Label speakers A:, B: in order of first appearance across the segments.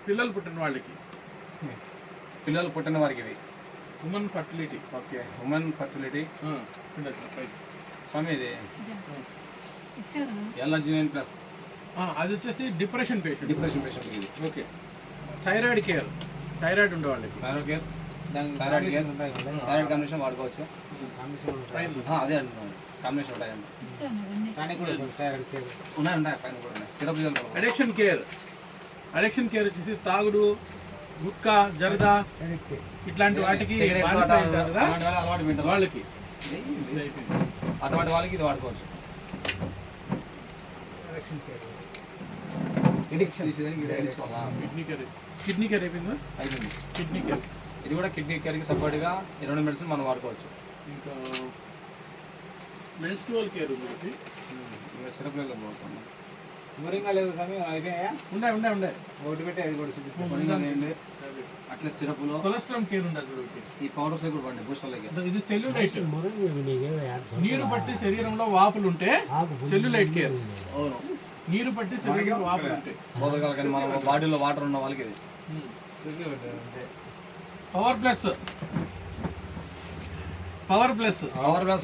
A: పిల్లలు పుట్టిన వాళ్ళకి,
B: పిల్లలు పుట్టిన వారికి ఇవి
A: women fertility.
B: Okay, women fertility. స్వామి ఇది L9+.
A: అది వచ్చేసి డిప్రెషన్ పేషెంట్.
B: ఇది
A: ఓకే. థైరాయిడ్ కేర్, థైరాయిడ్ ఉండే వాళ్ళకి.
B: థైరాయిడ్ కాంబినేషన్ వాడుకోవచ్చు. అదే అంటున్నాను, కాంబినేషన్ ఉంటాయండి. ఉన్నాయి పైన కూడా ఉన్నాయి. సిరప్.
A: అడిక్షన్ కేర్ వచ్చేసి తాగుడు, గుట్కా, జరదా ఇట్లాంటి వాటికి వాళ్ళకి,
B: అటువంటి వాళ్ళకి ఇది వాడుకోవచ్చు.
A: కిడ్నీ కేర్ అయిపోయింది. కిడ్నీ కేర్,
B: ఇది కూడా కిడ్నీ కేర్కి సపోర్ట్గా ఈ 2 మెడిసిన్ మనం వాడుకోవచ్చు.
A: ఇంకా మెన్స్ట్రువల్ కేర్ ఉంది.
B: సిరప్ వాడుతున్నాం.
C: మురింగా లేదు స్వామి, అయిపోయాయా?
A: ఉండే
C: ఒకటి పెట్టి అది కూడా
B: అట్లా సిరప్లో
A: కొలెస్ట్రాల్ కేర్ ఉండదు.
B: ఈ పౌడర్స్ కూడా పండి బూస్టర్లకి.
A: ఇది సెల్యులైట్, నీరు పట్టి శరీరంలో వాపులు ఉంటే సెల్యులైట్ కేర్.
B: అవును,
A: నీరు పట్టి శరీరంలో వాపులు ఉంటాయి.
B: కానీ మన బాడీలో వాటర్ ఉన్న వాళ్ళకి ఇది.
A: పవర్ ప్లస్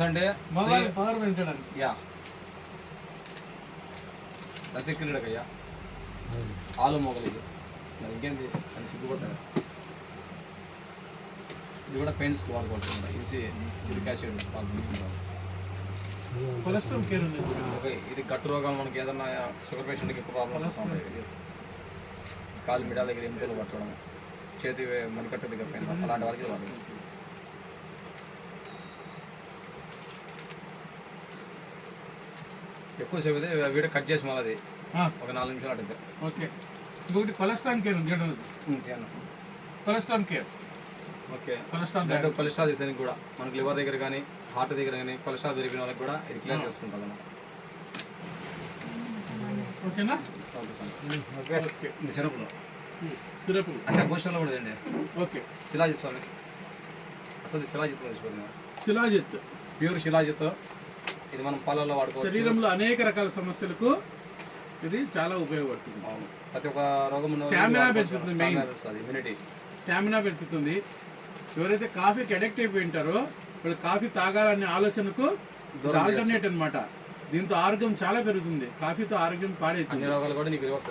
B: అంటే
A: పవర్ పెంచడానికి.
B: యా, ప్రతి క్రీడకయ్యా ఆలు మొగలికి మరి ఇంకేంది అని సిగ్గుపడతాయి. ఇది కూడా పెయిన్స్కి వాడుకోవచ్చు. ఈజీ యూరిక్ యాసిడ్ వాడుకుంటున్నారు.
A: కొలెస్ట్రాల్ కేర్ ఉంది.
B: ఓకే, ఇది గట్టు రోగాలు మనకి ఏదన్నా షుగర్ పేషెంట్కి ఎక్కువ ప్రాబ్లమ్స్ ఉంటాయి. కాలు మిడా దగ్గర ఎముకలు పట్టడం, చేతి మణికట్టు దగ్గర పెయిన్, అలాంటి వాళ్ళకి వాడదు. ఎక్కువసేపు అయితే వీడియో కట్ చేసి మళ్ళీ ఒక 4 నిమిషాలు అడిగితే.
A: ఓకే. ఇంకొకటి కొలెస్ట్రాల్ కేర్ ఉంది. Cholesterol care.
B: ఓకే, కొలెస్ట్రాల్ తీసేందుకు కూడా మనకి లివర్ దగ్గర కానీ హార్ట్ దగ్గర కానీ కొలెస్ట్రాల్ పెరిగిన వాళ్ళకి కూడా ఇది క్లియర్ చేసుకుంటాం అన్నమాట.
A: ఓకేనా?
B: సిరప్ అంటే బూస్టర్లో కూడా అండి.
A: ఓకే.
B: శిలాజిత్ స్వామి, అసలు శిలాజిత్ వేసిపోతుంది.
A: శిలాజిత్,
B: ప్యూర్ శిలాజిత్. ఇది మనం పాలల్లో వాడుకోవచ్చు.
A: శరీరంలో అనేక రకాల సమస్యలకు ఇది చాలా ఉపయోగపడుతుంది.
B: అవును, ప్రతి ఒక్క రోగం
A: స్టామినా పెంచుతుంది. స్టామినా పెంచుతుంది. ఎవరైతే కాఫీకి అడిక్ట్ అయిపోయి ఉంటారో వాళ్ళు కాఫీ తాగాలనే ఆలోచనకు ఆల్టర్నేట్ అనమాట. దీంతో ఆరోగ్యం చాలా పెరుగుతుంది. కాఫీతో ఆరోగ్యం పాడైతుంది.
B: అన్ని రోగాలు కూడా నీకు రివర్స్.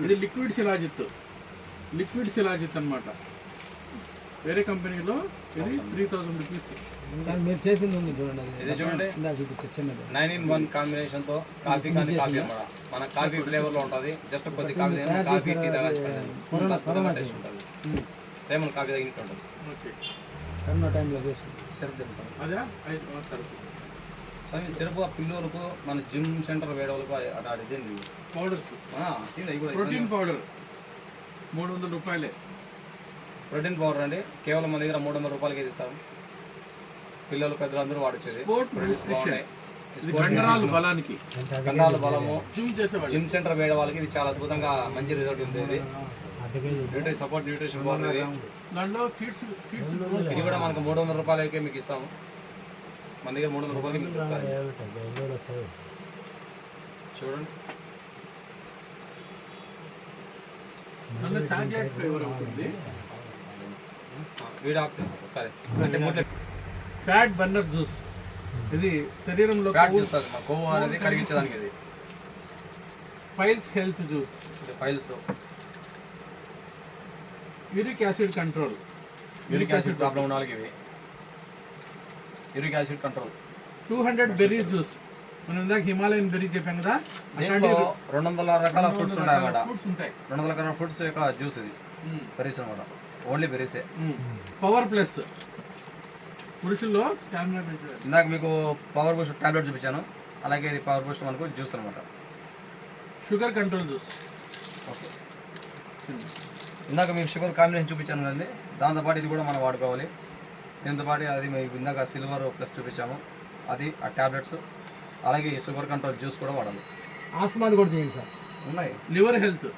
A: ఇది లిక్విడ్ శిలాజిత్ అనమాట. వేరే కంపెనీలో ఇది 3000 రూపీస్.
C: మీరు చేసింది ఉంది చూడండి.
B: ఇది చూడండి, 9-in-1 కాంబినేషన్తో కాఫీ కానీ కాఫీ అన్నమాట. మన కాఫీ ఫ్లేవర్లో ఉంటుంది. జస్ట్ కొద్ది కాఫీ టీ తాగాల్సి టేస్ట్ ఉంటుంది. సేమ్ మన కాఫీ తగినట్టు ఉంటుంది.
A: ఓకే.
C: కరోనా టైంలో చేసి
B: సిరప్ తింటాం.
A: అదే
B: సిరప్ పిల్లలకు మన జిమ్ సెంటర్ వేరే వాళ్ళకు అడిగింది.
A: పౌడర్స్,
B: కూడా
A: ప్రోటీన్ పౌడర్ 300 రూపాయలే.
B: ప్రోటీన్ పౌడర్ అండి, కేవలం మన దగ్గర 300 రూపాయలకి ఇస్తాం. పిల్లలు పెద్దలు అందరూ వాడొచ్చేది. కండరాల బలము, జిమ్ సెంటర్ వేరే వాళ్ళకి ఇది చాలా అద్భుతంగా మంచి రిజల్ట్ ఉంది. ఇది న్యూట్రిషన్ పౌడర్. ఇది కూడా మనకు 300 రూపాయలకే మీకు ఇస్తాము. మన దగ్గర 300 రూపాయలకి మీకు చూడండి.
A: చాక్లెట్ ఫ్లేవర్ ఉంటుంది.
B: ఒకసారి
A: ఫ్యాట్ బర్నర్ జ్యూస్. ఇది శరీరంలో
B: కొవ్వు అనేది కరిగించడానికి. ఇది
A: files health juice.
B: Files.
A: Uric acid control.
B: Uric acid problem ఉన్న వాళ్ళకి ఇవి. Uric acid control.
A: 200 berry juice. మనం ఇందాక హిమాలయన్ బెర్రీ చెప్పాం కదా,
B: 200 రకాల ఫ్రూట్స్ ఉంటాయి అన్నమాట. 200 రకాల ఫ్రూట్స్ యొక్క జ్యూస్ ఇది. బెర్రీస్ అనమాట, ఓన్లీ బెర్రీసే.
A: పవర్ ప్లస్ పురుషుల్లో స్టామినా పెంచడం.
B: ఇందాక మీకు పవర్ బూస్ట్ టాబ్లెట్ చూపించాను, అలాగే ఇది పవర్ బూస్ట్ మనకు జ్యూస్ అనమాట.
A: Sugar control juice.
B: ఓకే, ఇందాక మీకు షుగర్ కాంబినేషన్ చూపించాను కదండి, దాంతోపాటు ఇది కూడా మనం వాడుకోవాలి. దీంతోపాటు అది మీకు ఇందాక సిల్వర్ ప్లస్ చూపించాము, అది ఆ ట్యాబ్లెట్స్, అలాగే ఈ షుగర్ కంట్రోల్ జ్యూస్ కూడా వాడాలి.
C: ఆస్తమాది కూడా చేయండి సార్.
B: ఉన్నాయి.
A: Liver health.